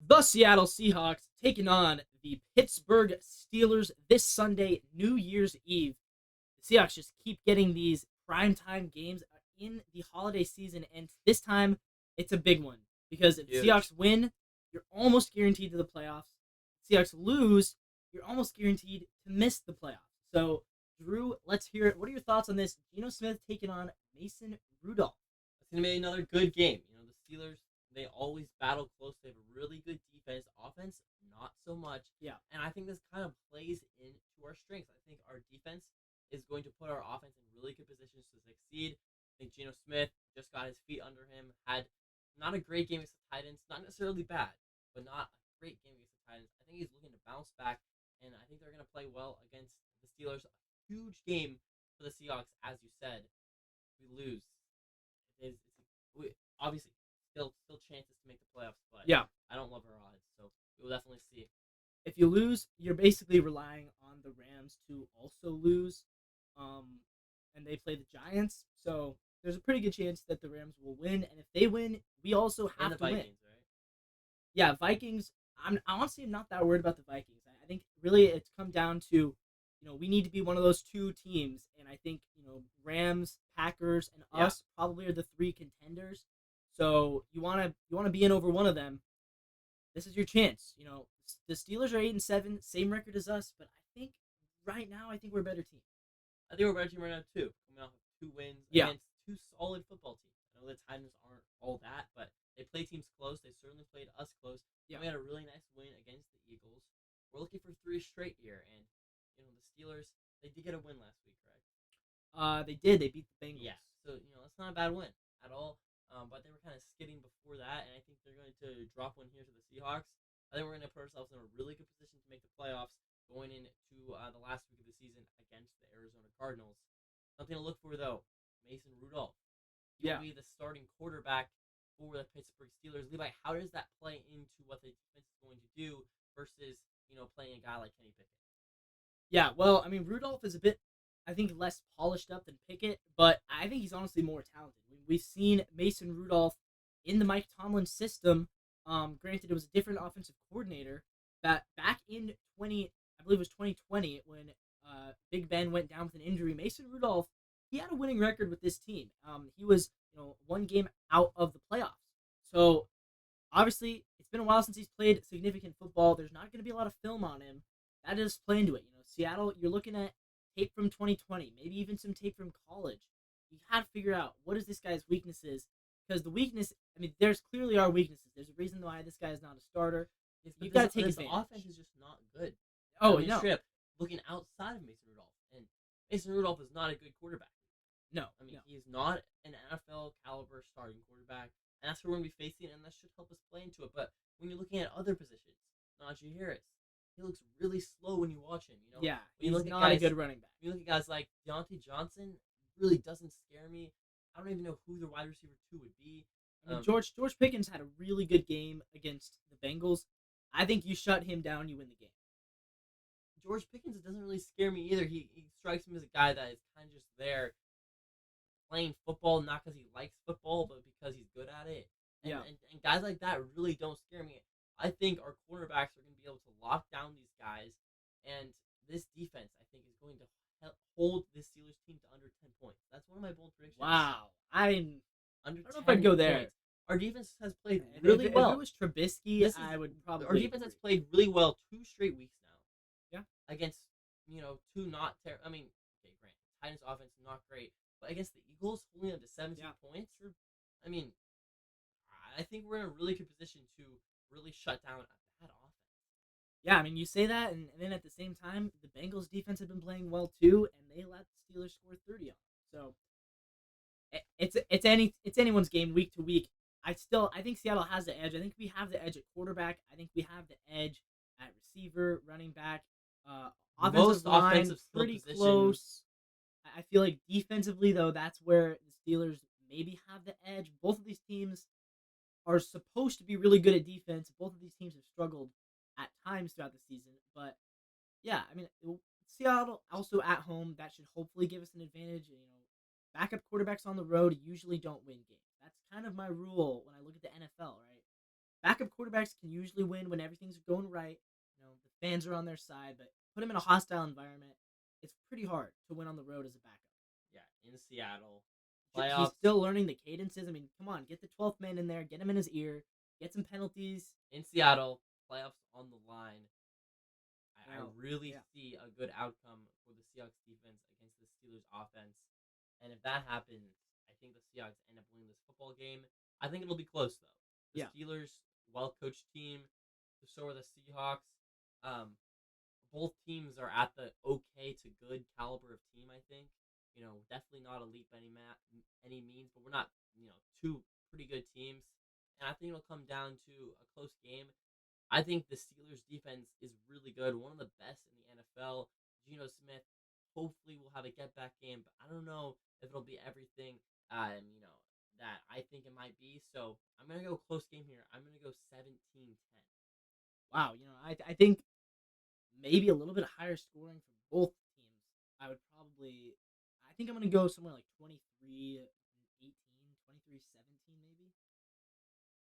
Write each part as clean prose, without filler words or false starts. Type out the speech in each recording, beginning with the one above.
The Seattle Seahawks taking on the Pittsburgh Steelers this Sunday, New Year's Eve. The Seahawks just keep getting these primetime games in the holiday season, and this time it's a big one because if the Huge. Seahawks win, you're almost guaranteed to the playoffs. If the Seahawks lose, you're almost guaranteed to miss the playoffs. So, Drew, let's hear it. What are your thoughts on this? Geno Smith taking on Mason Rudolph. It's going to be another good game. The Steelers, they always battle close. They have a really good defense. Offense, not so much. Yeah. And I think this kind of plays into our strengths. I think our defense is going to put our offense in really good positions to succeed. I think Geno Smith just got his feet under him, had not a great game against the Titans, not necessarily bad, but not a great game against the Titans. I think he's looking to bounce back, and I think they're going to play well against the Steelers. A huge game for the Seahawks, as you said. If we lose, we obviously still chances to make the playoffs, but Yeah. I don't love our odds, so we'll definitely see. If you lose, you're basically relying on the Rams to also lose. And they play the Giants, so there's a pretty good chance that the Rams will win. And if they win, we also have And the to win. Vikings, right? Yeah, Vikings. I honestly am not that worried about the Vikings. I think really it's come down to, we need to be one of those two teams, and I think Rams, Packers, and Yeah. us probably are the three contenders. So you wanna be in over one of them. This is your chance. The Steelers are 8-7, same record as us, but I think right now we're a better team. I think we're a better team right now too. Coming off of 2 wins Yeah. against 2 solid football teams. I know the Titans aren't all that, but they play teams close. They certainly played us close. Yeah. We had a really nice win against the Eagles. We're looking for 3 straight here, and the Steelers, they did get a win last week, correct? They did. They beat the Bengals. Yeah. So that's not a bad win at all. But they were kind of skidding before that, and I think they're going to drop one here to the Seahawks. I think we're going to put ourselves in a really good position to make the playoffs going into the last week of the season against the Arizona Cardinals. Something to look for, though, Mason Rudolph. He will be the starting quarterback for the Pittsburgh Steelers. Levi, how does that play into what the defense is going to do versus, playing a guy like Kenny Pickett? Yeah, well, I mean, Rudolph is a bit, I think, less polished up than Pickett, but I think he's honestly more talented. We've seen Mason Rudolph in the Mike Tomlin system. Granted, it was a different offensive coordinator. That back in I believe it was 2020, when Big Ben went down with an injury. Mason Rudolph, he had a winning record with this team. He was, one game out of the playoffs. So obviously, it's been a while since he's played significant football. There's not going to be a lot of film on him. That does play into it. Seattle, you're looking at tape from 2020, maybe even some tape from college. You got to figure out what is this guy's weaknesses, because the weakness, I mean, there's clearly our weaknesses. There's a reason why this guy is not a starter. Yes, You've got to take this advantage. offense is just not good. Oh, no. Straight up, looking outside of Mason Rudolph, and Mason Rudolph is not a good quarterback. No. He is not an NFL caliber starting quarterback, and that's what we're going to be facing, and that should help us play into it. But when you're looking at other positions, Najee Harris, he looks really slow when you watch him. Yeah, when he's not a good running back. When you look at guys like Deontay Johnson, really doesn't scare me. I don't even know who the wide receiver 2 would be. I mean, George Pickens had a really good game against the Bengals. I think you shut him down, you win the game. George Pickens doesn't really scare me either. He strikes me as a guy that is kind of just there playing football, not because he likes football, but because he's good at it. And guys like that really don't scare me. I think our quarterbacks are going to be able to lock down these guys, and this defense, I think, is going to hold this Steelers team to under 10 points. That's one of my bold predictions. Wow. I don't know if I'd go there. Points. Our defense has played really well. If it was Trubisky, I would probably. Our defense has played really well 2 straight weeks now. Yeah. Against, 2 not terrible. I mean, okay, granted, Titans offense not great, but against the Eagles, holding them to 17 points. I mean, I think we're in a really good position to really shut down that offense. Yeah, I mean, you say that, and then at the same time, the Bengals defense have been playing well too, and they let the Steelers score 30 on them. So it's anyone's game week to week. I think Seattle has the edge. I think we have the edge at quarterback. I think we have the edge at receiver, running back, offensive line, offensive pretty positions. Close. I feel like defensively, though, that's where the Steelers maybe have the edge. Both of these teams are supposed to be really good at defense. Both of these teams have struggled at times throughout the season. But, yeah, I mean, Seattle also at home. That should hopefully give us an advantage. Backup quarterbacks on the road usually don't win games. That's kind of my rule when I look at the NFL, right? backup quarterbacks can usually win when everything's going right. The fans are on their side, but put him in a hostile environment, it's pretty hard to win on the road as a backup. Yeah, in Seattle, He's playoffs still learning the cadences. I mean, come on, get the 12th man in there, get him in his ear, get some penalties. in Seattle, playoffs on the line. I Now, really yeah, see a good outcome for the Seahawks defense against the Steelers offense. And if that happens, I think the Seahawks end up winning this football game. I think it'll be close though. The yeah, Steelers, well coached team, so are the Seahawks. Um, both teams are at the okay to good caliber of team. I think definitely not elite by any means, but we're not two pretty good teams. And I think it'll come down to a close game. I think the Steelers defense is really good, one of the best in the NFL. Geno Smith hopefully will have a get back game, but I don't know if it'll be everything that I think it might be. So I'm gonna go close game here. I'm gonna go 17-10. wow. I think maybe a little bit higher scoring for both teams. I would probably, I think I'm going to go somewhere like 23-18, 23-17 maybe.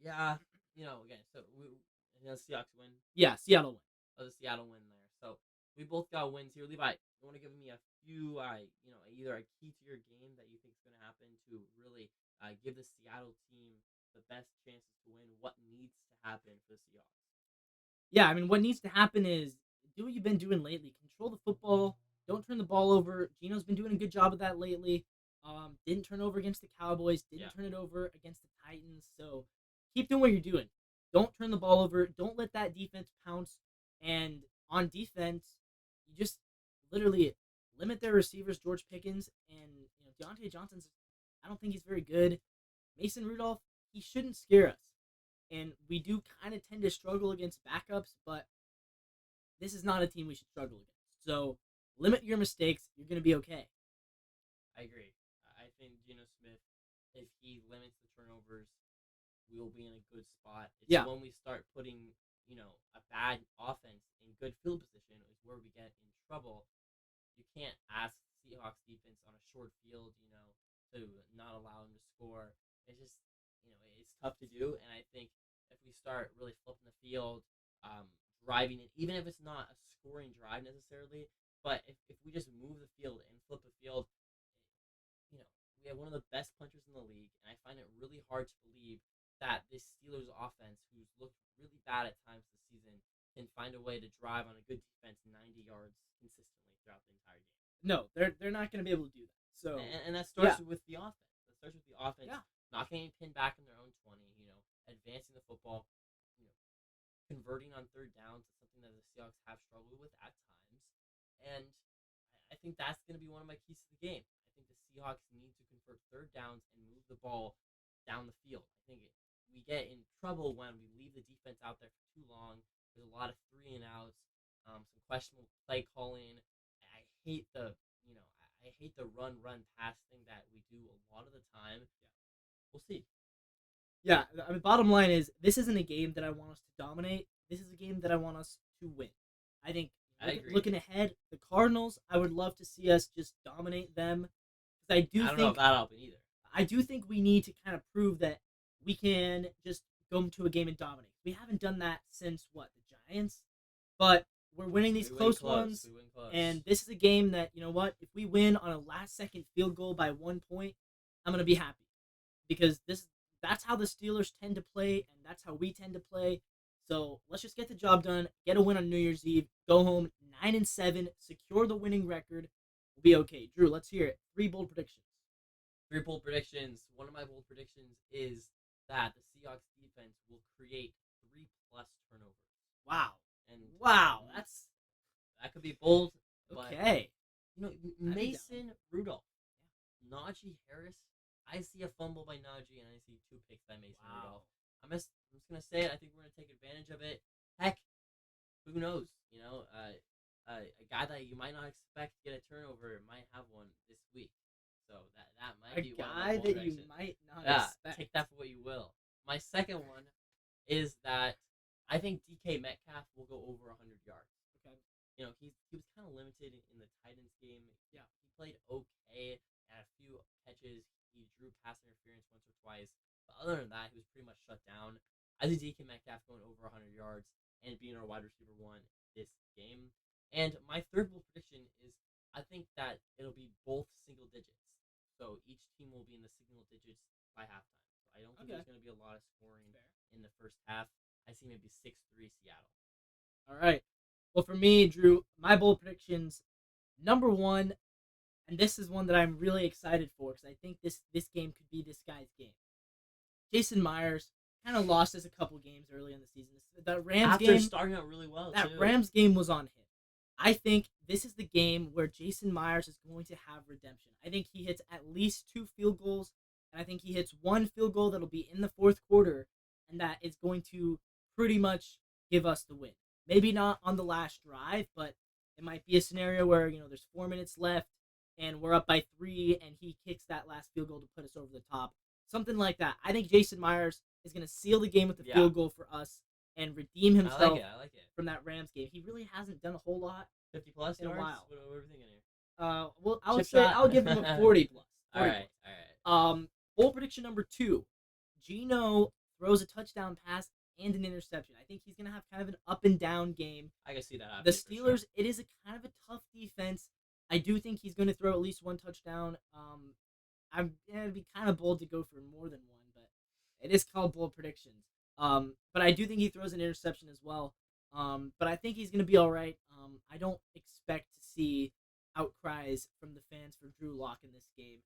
Yeah, again, so the Seahawks win. Yeah, Seattle win. The Seattle win there. So we both got wins here. Levi, you want to give me a few, either a key to your game that you think is going to happen to really give the Seattle team the best chances to win? What needs to happen for the Seahawks? Yeah, I mean, what needs to happen is do what you've been doing lately. Control the football. Don't turn the ball over. Gino's been doing a good job of that lately. Didn't turn over against the Cowboys. Didn't turn it over against the Titans. So keep doing what you're doing. Don't turn the ball over. Don't let that defense pounce. And on defense, you just literally limit their receivers, George Pickens and Deontay Johnson's. I don't think he's very good. Mason Rudolph, he shouldn't scare us. And we do kind of tend to struggle against backups, but this is not a team we should struggle against. So limit your mistakes. You're going to be okay. I agree. I think Geno Smith, if he limits the turnovers, we will be in a good spot. It's Yeah. when we start putting, a bad offense in good field position is where we get in trouble. You can't ask Seahawks defense on a short field, to not allow them to score. It's just, it's tough to do. And I think if we start really flipping the field, driving it, even if it's not a scoring drive necessarily, but if we just move the field and flip the field, we have one of the best punchers in the league, and I find it really hard to believe that this Steelers offense, who's looked really bad at times this season, can find a way to drive on a good defense 90 yards consistently throughout the entire game. No, they're not going to be able to do that. So and that starts with the offense. That starts with the offense not getting pinned back in their own 20. Advancing the football, converting on third downs is something that the Seahawks have struggled with at times, and I think that's going to be one of my keys to the game. I think the Seahawks need to convert third downs and move the ball down the field. I think we get in trouble when we leave the defense out there for too long. There's a lot of 3-and-outs, some questionable play calling. I hate the I hate the run pass thing that we do a lot of the time. Yeah. We'll see. Yeah, I mean, bottom line is this isn't a game that I want us to dominate. This is a game that I want us to win. I think looking ahead, the Cardinals, I would love to see us just dominate them. Because I don't know if that'll happen either. I do think we need to kind of prove that we can just go into a game and dominate. We haven't done that since the Giants, but we're winning these close ones. And this is a game that if we win on a last-second field goal by 1 point, I'm gonna be happy because that's how the Steelers tend to play, and that's how we tend to play. So let's just get the job done, get a win on New Year's Eve, go home 9-7, secure the winning record. We'll be okay. Drew, let's hear it. 3 bold predictions. 3 bold predictions. One of my bold predictions is that the Seahawks defense will create 3+ turnovers. Wow. And that could be bold. Okay. But, Mason Rudolph, Najee Harris. I see a fumble by Najee, and I see 2 picks by Mason Rudolph. I'm just gonna say it. I think we're gonna take advantage of it. Heck, who knows? A guy that you might not expect to get a turnover might have one this week. So that might be one of my bold predictions. You might not expect. Take that for what you will. My second one is that I think DK Metcalf will go over 100 yards. Okay. He was kind of limited in the Titans game. Yeah. He played okay at a few catches. He drew pass interference once or twice. But other than that, he was pretty much shut down. I see DK Metcalf going over 100 yards and being our wide receiver one this game. And my third bold prediction is I think that it'll be both single digits. So each team will be in the single digits by halftime. So I don't think there's going to be a lot of scoring in the first half. I see maybe 6-3 Seattle. All right. Well, for me, Drew, my bold predictions, number one, and this is one that I'm really excited for because I think this game could be this guy's game. Jason Myers kind of lost us a couple games early in the season. The Rams After game, starting out really well, that too. Rams game was on him. I think this is the game where Jason Myers is going to have redemption. I think he hits at least 2 field goals, and I think he hits 1 field goal that'll be in the fourth quarter, and that is going to pretty much give us the win. Maybe not on the last drive, but it might be a scenario where, there's 4 minutes left, and we're up by 3, and he kicks that last field goal to put us over the top. Something like that. I think Jason Myers is going to seal the game with the field goal for us and redeem himself I like it. from that Rams game. He really hasn't done a whole lot 50 plus in a yards? while. What are we thinking here? Well, Chip I'll give him a 40 plus. 40 All right. plus. Bold prediction number 2. Geno throws a touchdown pass and an interception. I think he's going to have kind of an up and down game. I can see that happening. The Steelers, it is a kind of a tough defense. I do think he's going to throw at least 1 touchdown. It'd be kind of bold to go for more than 1, but it is called bold predictions. But I do think he throws an interception as well. But I think he's going to be all right. I don't expect to see outcries from the fans for Drew Lock in this game.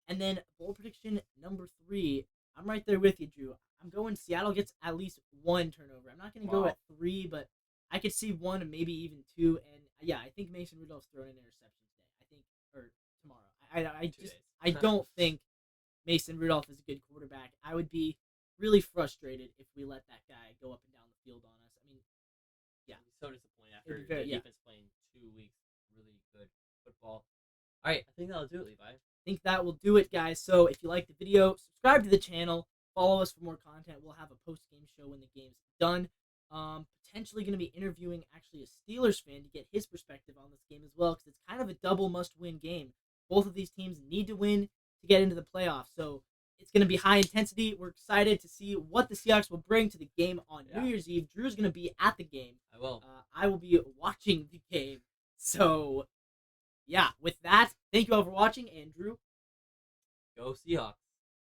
And then bold prediction number 3. I'm right there with you, Drew. I'm going Seattle gets at least 1 turnover. I'm not going to go at 3, but I could see 1 and maybe even 2. And yeah, I think Mason Rudolph's throwing an interception today. Or tomorrow. I don't think Mason Rudolph is a good quarterback. I would be really frustrated if we let that guy go up and down the field on us. I mean, yeah. So disappointing after the defense playing 2 weeks really good football. All right, I think that'll do it, Levi. I think that will do it, guys. So if you like the video, subscribe to the channel. Follow us for more content. We'll have a post-game show when the game's done. Potentially going to be interviewing actually a Steelers fan to get his perspective on this game as well, because it's kind of a double must-win game. Both of these teams need to win to get into the playoffs. So it's going to be high intensity. We're excited to see what the Seahawks will bring to the game on New Year's Eve. Drew's going to be at the game. I will. I will be watching the game. So, yeah, with that, thank you all for watching. And Drew, go Seahawks.